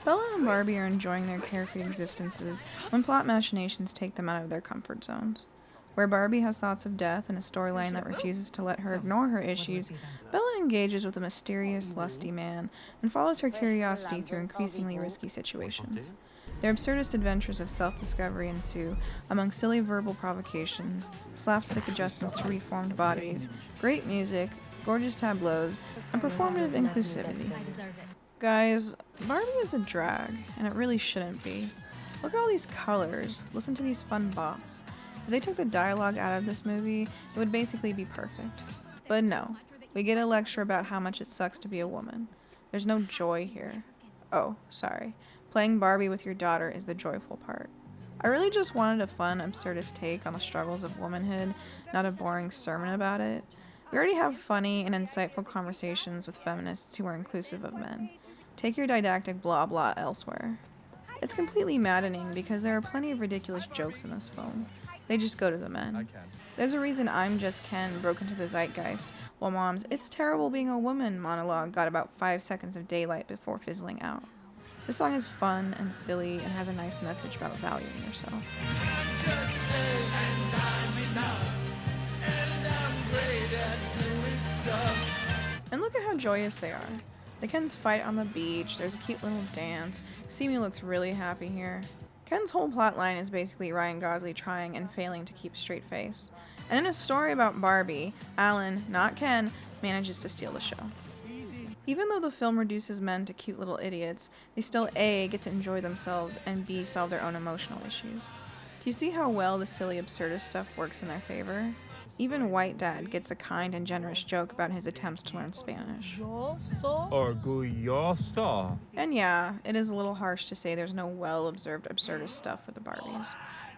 Bella and Barbie are enjoying their carefree existences when plot machinations take them out of their comfort zones. Where Barbie has thoughts of death and a storyline that refuses to let her ignore her issues, Bella engages with a mysterious, lusty man and follows her curiosity through increasingly risky situations. Their absurdist adventures of self-discovery ensue among silly verbal provocations, slapstick adjustments to reformed bodies, great music, gorgeous tableaus, and performative inclusivity. Guys, Barbie is a drag, and it really shouldn't be. Look at all these colors, listen to these fun bops. If they took the dialogue out of this movie, it would basically be perfect. But no, we get a lecture about how much it sucks to be a woman. There's no joy here. Oh, sorry. Playing Barbie with your daughter is the joyful part. I really just wanted a fun, absurdist take on the struggles of womanhood, not a boring sermon about it. We already have funny and insightful conversations with feminists who are inclusive of men. Take your didactic blah blah elsewhere. It's completely maddening because there are plenty of ridiculous jokes in this film. They just go to the men. There's a reason I'm Just Ken broke into the zeitgeist, while Mom's "It's terrible being a woman" monologue got about 5 seconds of daylight before fizzling out. This song is fun and silly and has a nice message about valuing yourself. And look at how joyous they are. The Kens fight on the beach, there's a cute little dance, Simi looks really happy here. Ken's whole plotline is basically Ryan Gosling trying and failing to keep a straight face. And in a story about Barbie, Alan, not Ken, manages to steal the show. Even though the film reduces men to cute little idiots, they still A, get to enjoy themselves, and B, solve their own emotional issues. Do you see how well the silly absurdist stuff works in their favor? Even White Dad gets a kind and generous joke about his attempts to learn Spanish. Orgulloso. And yeah, it is a little harsh to say there's no well-observed absurdist stuff for the Barbies.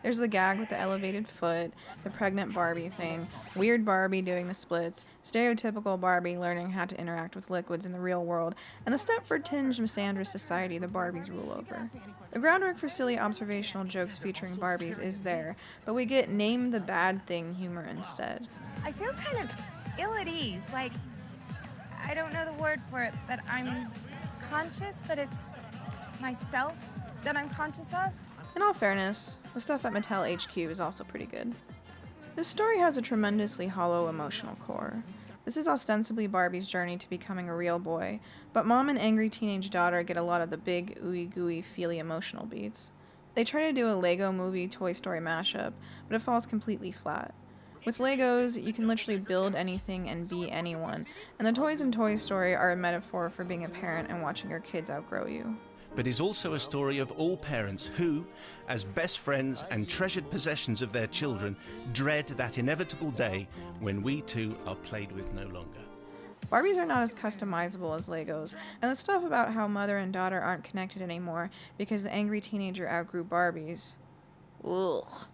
There's the gag with the elevated foot, the pregnant Barbie thing, weird Barbie doing the splits, stereotypical Barbie learning how to interact with liquids in the real world, and the Stepford-tinged misandrous society the Barbies rule over. The groundwork for silly observational jokes featuring Barbies is there, but we get name the bad thing humor instead. I feel kind of ill at ease, like, I don't know the word for it, but I'm conscious, but it's myself that I'm conscious of. In all fairness, the stuff at Mattel HQ is also pretty good. This story has a tremendously hollow emotional core. This is ostensibly Barbie's journey to becoming a real boy, but Mom and angry teenage daughter get a lot of the big, ooey gooey, feely emotional beats. They try to do a Lego Movie Toy Story mashup, but it falls completely flat. With Legos, you can literally build anything and be anyone, and the toys in Toy Story are a metaphor for being a parent and watching your kids outgrow you. But is also a story of all parents who, as best friends and treasured possessions of their children, dread that inevitable day when we too are played with no longer. Barbies are not as customizable as Legos, and the stuff about how mother and daughter aren't connected anymore because the angry teenager outgrew Barbies. Ugh.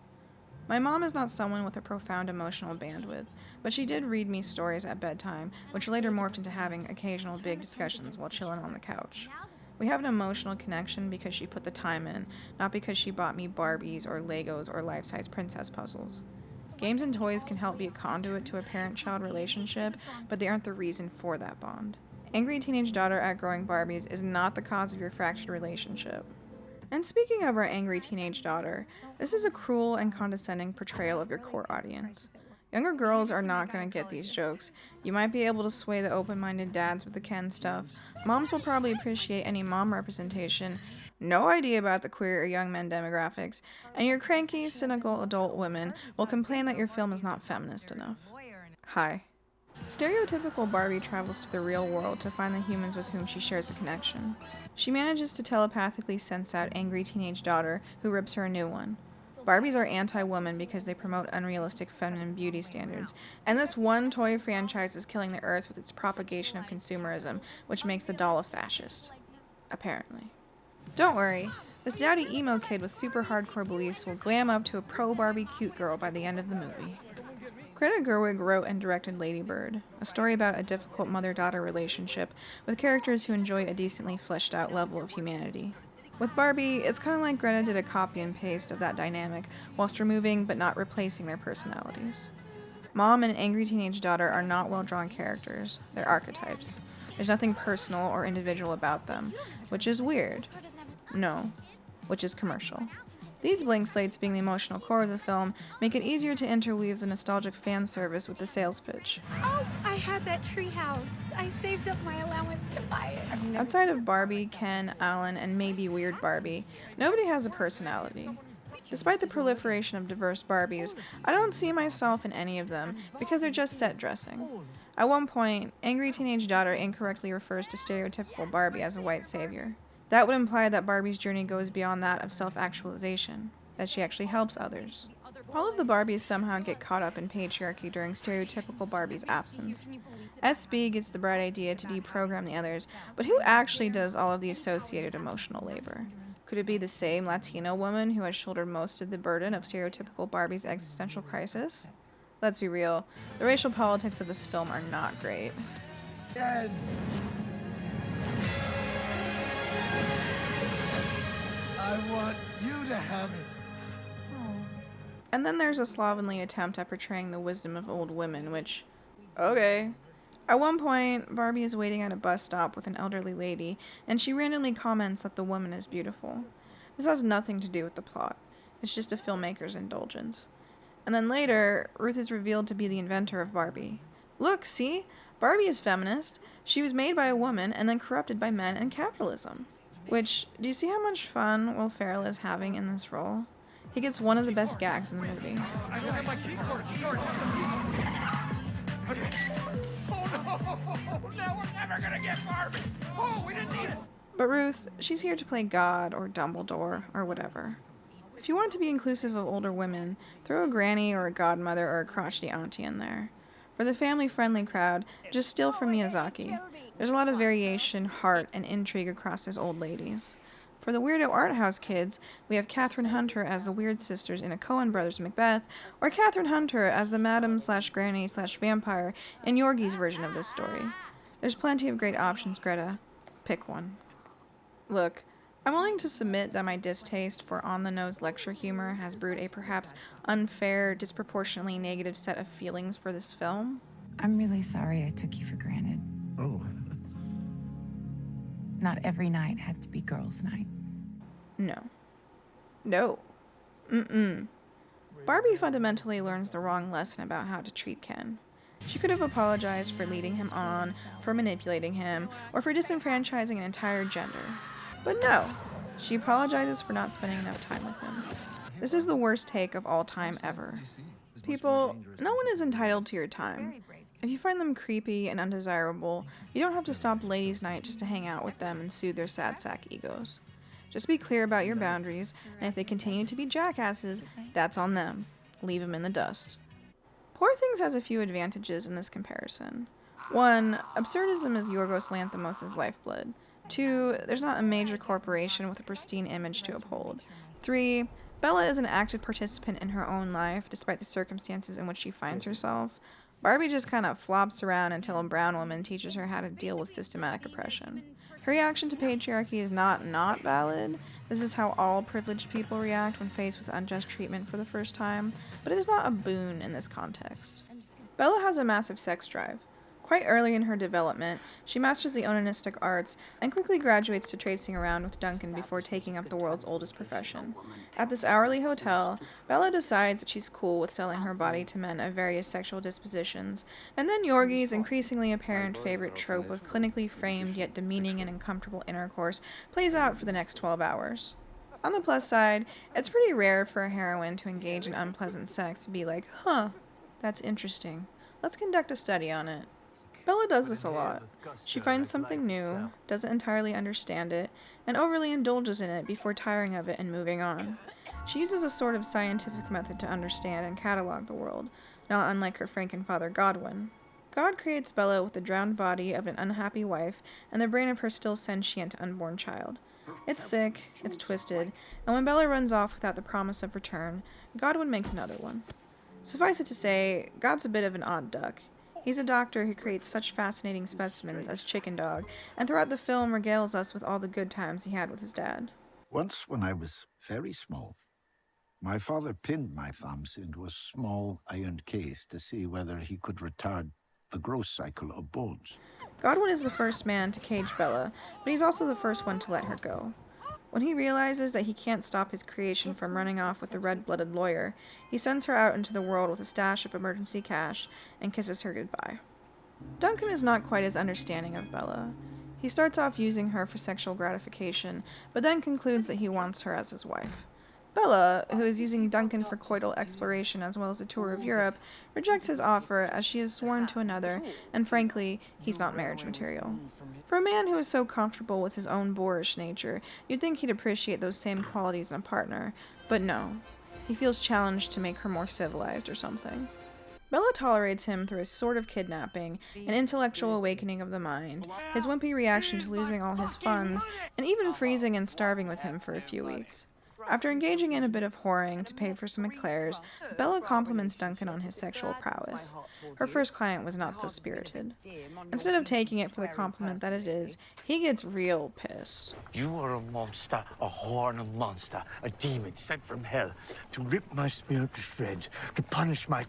My mom is not someone with a profound emotional bandwidth, but she did read me stories at bedtime, which later morphed into having occasional big discussions while chilling on the couch. We have an emotional connection because she put the time in, not because she bought me Barbies or Legos or life-size princess puzzles. Games and toys can help be a conduit to a parent-child relationship, but they aren't the reason for that bond. Angry teenage daughter outgrowing Barbies is not the cause of your fractured relationship. And speaking of our angry teenage daughter, this is a cruel and condescending portrayal of your core audience. Younger girls are not going to get these jokes. You might be able to sway the open-minded dads with the Ken stuff. Moms will probably appreciate any mom representation. No idea about the queer or young men demographics. And your cranky, cynical adult women will complain that your film is not feminist enough. Hi. Stereotypical Barbie travels to the real world to find the humans with whom she shares a connection. She manages to telepathically sense out angry teenage daughter who rips her a new one. Barbies are anti-woman because they promote unrealistic feminine beauty standards, and this one toy franchise is killing the earth with its propagation of consumerism, which makes the doll a fascist. Apparently. Don't worry, this dowdy emo kid with super hardcore beliefs will glam up to a pro-Barbie cute girl by the end of the movie. Greta Gerwig wrote and directed Lady Bird, a story about a difficult mother-daughter relationship with characters who enjoy a decently fleshed out level of humanity. With Barbie, it's kind of like Greta did a copy and paste of that dynamic, whilst removing but not replacing their personalities. Mom and angry teenage daughter are not well-drawn characters, they're archetypes. There's nothing personal or individual about them, which is weird. No, which is commercial. These blank slates, being the emotional core of the film, make it easier to interweave the nostalgic fan service with the sales pitch. Oh, I had that treehouse. I saved up my allowance to buy it. Outside of Barbie, Ken, Alan, and maybe Weird Barbie, nobody has a personality. Despite the proliferation of diverse Barbies, I don't see myself in any of them because they're just set dressing. At one point, angry teenage daughter incorrectly refers to stereotypical Barbie as a white savior. That would imply that Barbie's journey goes beyond that of self-actualization, that she actually helps others. All of the Barbies somehow get caught up in patriarchy during stereotypical Barbie's absence. SB gets the bright idea to deprogram the others, but who actually does all of the associated emotional labor? Could it be the same Latino woman who has shouldered most of the burden of stereotypical Barbie's existential crisis? Let's be real, the racial politics of this film are not great. Ken. I want you to have it. And then there's a slovenly attempt at portraying the wisdom of old women, which, okay. At one point, Barbie is waiting at a bus stop with an elderly lady, and she randomly comments that the woman is beautiful. This has nothing to do with the plot. It's just a filmmaker's indulgence. And then later, Ruth is revealed to be the inventor of Barbie. Look, see? Barbie is feminist. She was made by a woman and then corrupted by men and capitalism. Which, do you see how much fun Will Ferrell is having in this role? He gets one of the best gags in the movie. I don't have my key cord. Sorry. Oh no! Now we're never gonna get Barbie. Oh, we didn't need it. But Ruth, she's here to play God or Dumbledore or whatever. If you want to be inclusive of older women, throw a granny or a godmother or a crotchety auntie in there. For the family-friendly crowd, just steal from Miyazaki. There's a lot of variation, heart, and intrigue across his old ladies. For the weirdo art house kids, we have Catherine Hunter as the Weird Sisters in a Coen Brothers Macbeth, or Catherine Hunter as the Madam/Granny/Vampire in Yorgos' version of this story. There's plenty of great options, Greta. Pick one. Look, I'm willing to submit that my distaste for on-the-nose lecture humor has brewed a perhaps unfair, disproportionately negative set of feelings for this film. I'm really sorry I took you for granted. Oh. Not every night had to be girls' night. No. Barbie fundamentally learns the wrong lesson about how to treat Ken. She could have apologized for leading him on, for manipulating him, or for disenfranchising an entire gender. But no, she apologizes for not spending enough time with him. This is the worst take of all time ever. People, no one is entitled to your time. If you find them creepy and undesirable, you don't have to stop ladies' night just to hang out with them and soothe their sad sack egos. Just be clear about your boundaries, and if they continue to be jackasses, that's on them. Leave them in the dust. Poor Things has a few advantages in this comparison. 1, absurdism is Yorgos Lanthimos' lifeblood. 2, there's not a major corporation with a pristine image to uphold. 3, Bella is an active participant in her own life, despite the circumstances in which she finds herself. Barbie just kind of flops around until a brown woman teaches her how to deal with systematic oppression. Her reaction to patriarchy is not valid. This is how all privileged people react when faced with unjust treatment for the first time, but it is not a boon in this context. Bella has a massive sex drive. Quite early in her development, she masters the onanistic arts and quickly graduates to traipsing around with Duncan before taking up the world's oldest profession. At this hourly hotel, Bella decides that she's cool with selling her body to men of various sexual dispositions, and then Yorgos' increasingly apparent favorite trope of clinically framed yet demeaning and uncomfortable intercourse plays out for the next 12 hours. On the plus side, it's pretty rare for a heroine to engage in unpleasant sex to be like, huh, that's interesting. Let's conduct a study on it. Bella does this a lot. She finds something new, doesn't entirely understand it, and overly indulges in it before tiring of it and moving on. She uses a sort of scientific method to understand and catalog the world, not unlike her Frankenfather Godwin. God creates Bella with the drowned body of an unhappy wife and the brain of her still sentient unborn child. It's sick, it's twisted, and when Bella runs off without the promise of return, Godwin makes another one. Suffice it to say, God's a bit of an odd duck. He's a doctor who creates such fascinating specimens as Chicken Dog, and throughout the film regales us with all the good times he had with his dad. Once when I was very small, my father pinned my thumbs into a small iron case to see whether he could retard the growth cycle of bones. Godwin is the first man to cage Bella, but he's also the first one to let her go. When he realizes that he can't stop his creation from running off with the red-blooded lawyer, he sends her out into the world with a stash of emergency cash and kisses her goodbye. Duncan is not quite as understanding of Bella. He starts off using her for sexual gratification, but then concludes that he wants her as his wife. Bella, who is using Duncan for coital exploration as well as a tour of Europe, rejects his offer as she is sworn to another, and frankly, he's not marriage material. For a man who is so comfortable with his own boorish nature, you'd think he'd appreciate those same qualities in a partner, but no. He feels challenged to make her more civilized or something. Bella tolerates him through a sort of kidnapping, an intellectual awakening of the mind, his wimpy reaction to losing all his funds, and even freezing and starving with him for a few weeks. After engaging in a bit of whoring to pay for some eclairs, Bella compliments Duncan on his sexual prowess. Her first client was not so spirited. Instead of taking it for the compliment that it is, he gets real pissed. You are a monster, a whore and a monster, a demon sent from hell to rip my spirit to shreds, to punish my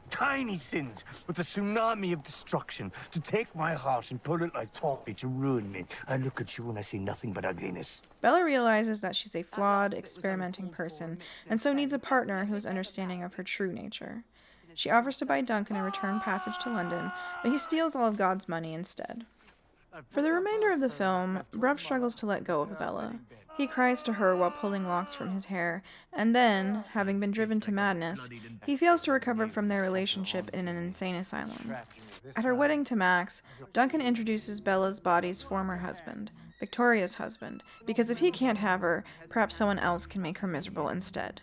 tiny sins with a tsunami of destruction, to take my heart and pull it like toffee to ruin me. I look at you and I see nothing but ugliness. Bella realizes that she's a flawed, experimenting person, and so needs a partner who is understanding of her true nature. She offers to buy Duncan a return passage to London, but he steals all of God's money instead. For the remainder of the film, Bruff struggles to let go of Bella. He cries to her while pulling locks from his hair, and then, having been driven to madness, he fails to recover from their relationship in an insane asylum. At her wedding to Max, Duncan introduces Bella's body's former husband, Victoria's husband, because if he can't have her, perhaps someone else can make her miserable instead.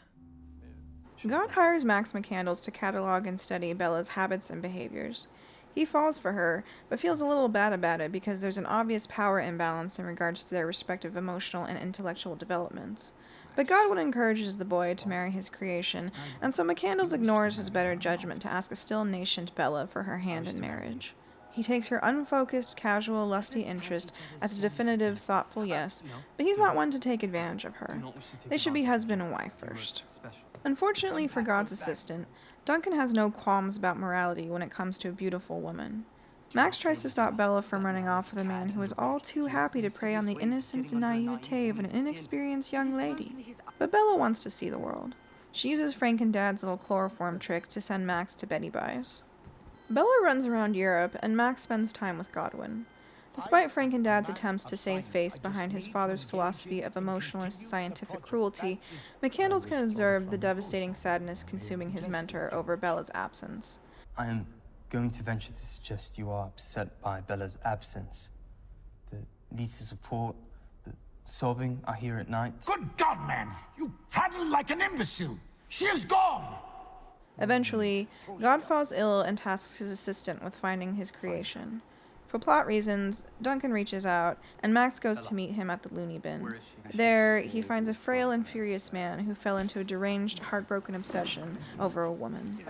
God hires Max McCandles to catalog and study Bella's habits and behaviors. He falls for her, but feels a little bad about it because there's an obvious power imbalance in regards to their respective emotional and intellectual developments. But Godwin encourages the boy to marry his creation, and so McCandles ignores his better judgment to ask a still nascent Bella for her hand in marriage. He takes her unfocused, casual, lusty interest as a definitive, thoughtful yes, but he's not one to take advantage of her. They should be husband and wife first. Unfortunately for God's assistant, Duncan has no qualms about morality when it comes to a beautiful woman. Max tries to stop Bella from running off with a man who is all too happy to prey on the innocence and naivete of an inexperienced young lady. But Bella wants to see the world. She uses Frank and Dad's little chloroform trick to send Max to Betty Buys. Bella runs around Europe, and Max spends time with Godwin. Despite Frank and Dad's attempts to save face behind his father's philosophy of emotionless scientific cruelty, McCandles can observe the devastating sadness consuming his mentor over Bella's absence. I am going to venture to suggest you are upset by Bella's absence. The need to support, the sobbing I hear at night. Good God, man! You prattle like an imbecile! She is gone! Eventually, God falls ill and tasks his assistant with finding his creation. For plot reasons, Duncan reaches out, and Max goes to meet him at the loony bin. There, he finds a frail and furious man who fell into a deranged, heartbroken obsession over a woman.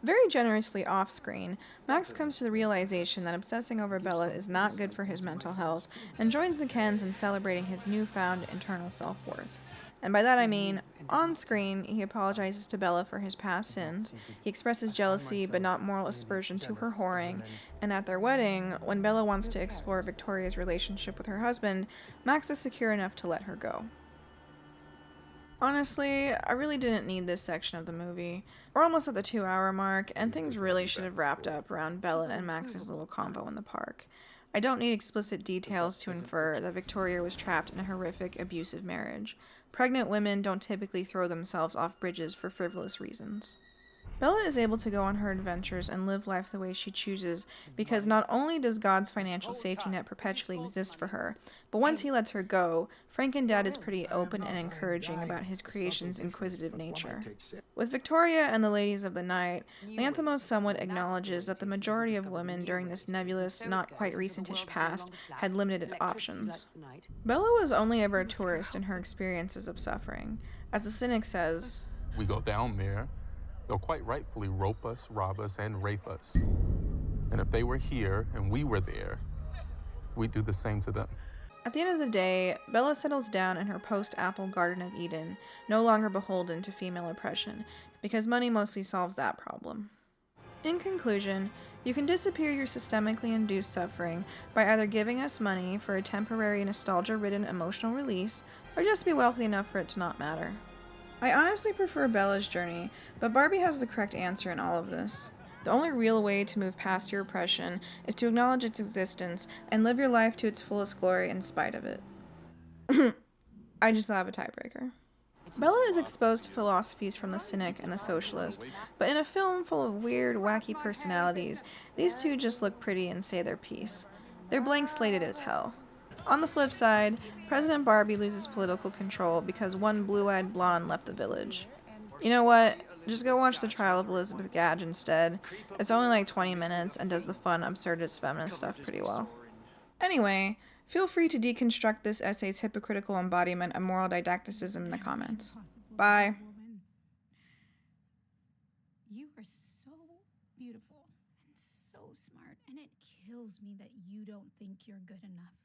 Very generously off-screen, Max comes to the realization that obsessing over Bella is not good for his mental health, and joins the Kens in celebrating his newfound internal self-worth. And by that I mean, on-screen, he apologizes to Bella for his past sins, he expresses jealousy but not moral aspersion to her whoring, and at their wedding, when Bella wants to explore Victoria's relationship with her husband, Max is secure enough to let her go. Honestly, I really didn't need this section of the movie. We're almost at the 2-hour mark, and things really should have wrapped up around Bella and Max's little convo in the park. I don't need explicit details to infer that Victoria was trapped in a horrific, abusive marriage. Pregnant women don't typically throw themselves off bridges for frivolous reasons. Bella is able to go on her adventures and live life the way she chooses because not only does God's financial safety net perpetually exist for her, but once he lets her go, Frank and Dad is pretty open and encouraging about his creation's inquisitive nature. With Victoria and the ladies of the night, Lanthimos somewhat acknowledges that the majority of women during this nebulous, not quite recentish past had limited options. Bella was only ever a tourist in her experiences of suffering. As the cynic says, "We go down there, they'll quite rightfully rope us, rob us, and rape us. And if they were here and we were there, we'd do the same to them." At the end of the day, Bella settles down in her post-Apple Garden of Eden, no longer beholden to female oppression, because money mostly solves that problem. In conclusion, you can disappear your systemically induced suffering by either giving us money for a temporary nostalgia-ridden emotional release, or just be wealthy enough for it to not matter. I honestly prefer Bella's journey, but Barbie has the correct answer in all of this. The only real way to move past your oppression is to acknowledge its existence and live your life to its fullest glory in spite of it. I just have a tiebreaker. Bella is exposed to philosophies from the cynic and the socialist, but in a film full of weird, wacky personalities, these two just look pretty and say their piece. They're blank-slated as hell. On the flip side, President Barbie loses political control because one blue-eyed blonde left the village. You know what? Just go watch The Trial of Elizabeth Gadge instead. It's only like 20 minutes and does the fun, absurdist feminist stuff pretty well. Anyway, feel free to deconstruct this essay's hypocritical embodiment of moral didacticism in the comments. Bye. You are so beautiful and so smart, and it kills me that you don't think you're good enough.